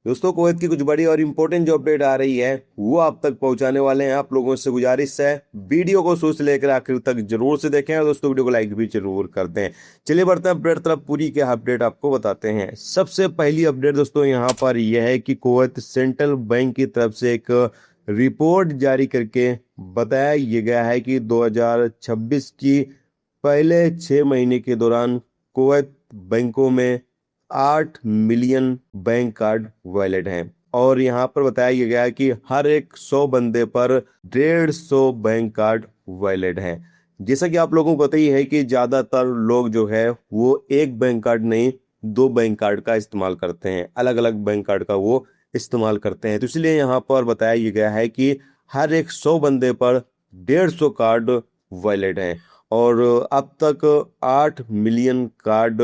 दोस्तों, कुवैत की कुछ बड़ी और इम्पोर्टेंट जो अपडेट आ रही है वो आप तक पहुंचाने वाले हैं। आप लोगों से गुजारिश है, वीडियो को शुरू से लेकर आखिर तक जरूर से देखें और दोस्तों वीडियो को लाइक भी जरूर कर दें। चलिए बढ़ते हैं अपडेट तरफ। पूरी के अपडेट आपको बताते हैं। सबसे पहली अपडेट दोस्तों यहाँ पर यह है कि कुवैत सेंट्रल बैंक की तरफ से एक रिपोर्ट जारी करके बताया ये गया है कि 2026 की पहले 6 महीने के दौरान कुवैत बैंकों में 8 मिलियन बैंक कार्ड वैलिड हैं। और यहाँ पर बताया गया है कि हर एक 100 बंदे पर 150 बैंक कार्ड वैलिड हैं। जैसा कि आप लोगों को पता ही है कि ज्यादातर लोग जो है वो एक बैंक कार्ड नहीं, 2 बैंक कार्ड का इस्तेमाल करते हैं, अलग अलग बैंक कार्ड का वो इस्तेमाल करते हैं। तो इसलिए यहाँ पर बताया गया है कि हर एक 100 बंदे पर 150 कार्ड वैलिड हैं। और अब तक 8 मिलियन कार्ड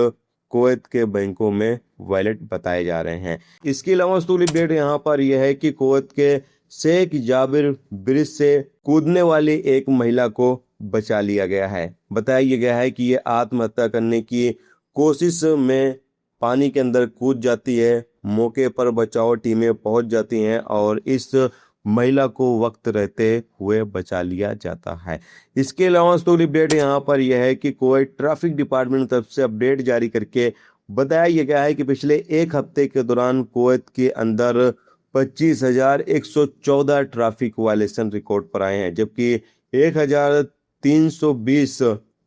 कुवैत के बैंकों में वैलेट बताए जा रहे हैं। इसके अलावा असूली अपडेट यहाँ पर यह है कि कुवैत के शेख जाबिर ब्रिज से कूदने वाली एक महिला को बचा लिया गया है। बताया गया है कि ये आत्महत्या करने की कोशिश में पानी के अंदर कूद जाती है। मौके पर बचाव टीमें पहुंच जाती हैं और इस महिला को वक्त रहते हुए बचा लिया जाता है। इसके अलावा स्टोरी अपडेट यहाँ पर यह है कि कुवैत ट्रैफिक डिपार्टमेंट की तरफ से अपडेट जारी करके बताया गया है कि पिछले एक हफ्ते के दौरान कुवैत के अंदर 25,114 ट्रैफिक वायलेशन रिकॉर्ड पर आए हैं, जबकि 1,320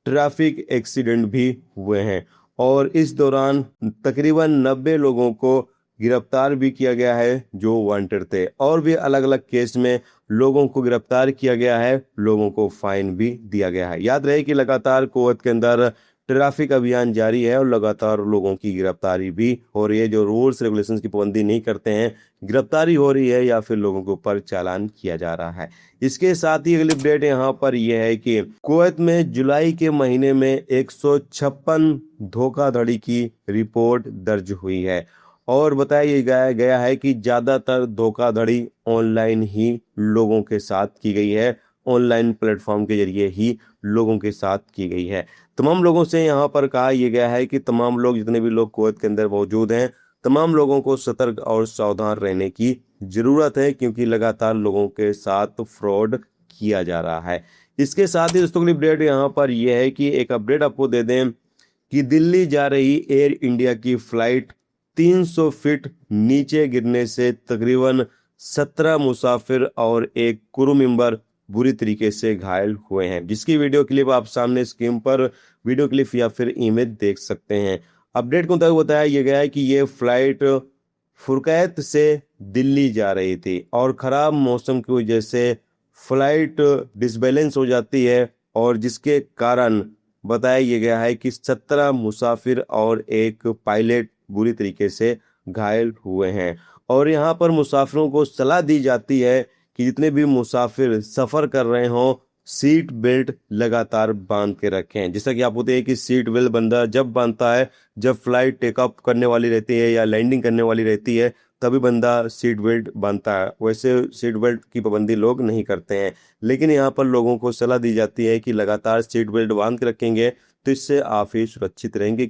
ट्रैफिक एक्सीडेंट भी हुए हैं। और इस दौरान तकरीबन 90 लोगों को गिरफ्तार भी किया गया है जो वांटेड थे, और भी अलग अलग केस में लोगों को गिरफ्तार किया गया है, लोगों को फाइन भी दिया गया है। याद रहे कि लगातार कुवैत के अंदर ट्रैफिक अभियान जारी है और लगातार लोगों की गिरफ्तारी भी हो रही है। जो रूल्स रेगुलेशंस की पाबंदी नहीं करते हैं, गिरफ्तारी हो रही है या फिर लोगों के ऊपर चालान किया जा रहा है। इसके साथ ही अगली अपडेट यहाँ पर यह है कि कुवैत में जुलाई के महीने में 156 धोखाधड़ी की रिपोर्ट दर्ज हुई है। और बताया गया है कि ज्यादातर धोखाधड़ी ऑनलाइन ही लोगों के साथ की गई है, ऑनलाइन प्लेटफॉर्म के जरिए ही लोगों के साथ की गई है। तमाम लोगों से यहाँ पर कहा यह गया है कि तमाम लोग, जितने भी लोग कुवैत के अंदर मौजूद हैं, तमाम लोगों को सतर्क और सावधान रहने की जरूरत है, क्योंकि लगातार लोगों के साथ फ्रॉड किया जा रहा है। इसके साथ ही दोस्तों अगली अपडेट यहाँ पर यह है कि एक अपडेट आपको दे दें कि दिल्ली जा रही एयर इंडिया की फ्लाइट 300 फीट नीचे गिरने से तकरीबन 17 मुसाफिर और एक क्रू मेंबर बुरी तरीके से घायल हुए हैं, जिसकी वीडियो क्लिप आप सामने स्क्रीन पर वीडियो क्लिप या फिर इमेज देख सकते हैं। अपडेट को तक बताया गया है कि ये फ्लाइट फुरकैत से दिल्ली जा रही थी और खराब मौसम की वजह से फ्लाइट डिसबैलेंस हो जाती है, और जिसके कारण बताया गया है कि 17 मुसाफिर और एक पायलट बुरी तरीके से घायल हुए हैं। और यहाँ पर मुसाफिरों को सलाह दी जाती है कि जितने भी मुसाफिर सफर कर रहे हों, सीट बेल्ट लगातार बांध के रखें। जैसा कि आप होते हैं कि सीट बेल्ट बंदा जब बांधता है, जब फ्लाइट टेक ऑफ करने वाली रहती है या लैंडिंग करने वाली रहती है, तभी बंदा सीट बेल्ट बांधता है। वैसे सीट बेल्ट की पाबंदी लोग नहीं करते हैं, लेकिन यहाँ पर लोगों को सलाह दी जाती है कि लगातार सीट बेल्ट बांध के रखेंगे तो इससे आप ही सुरक्षित रहेंगे।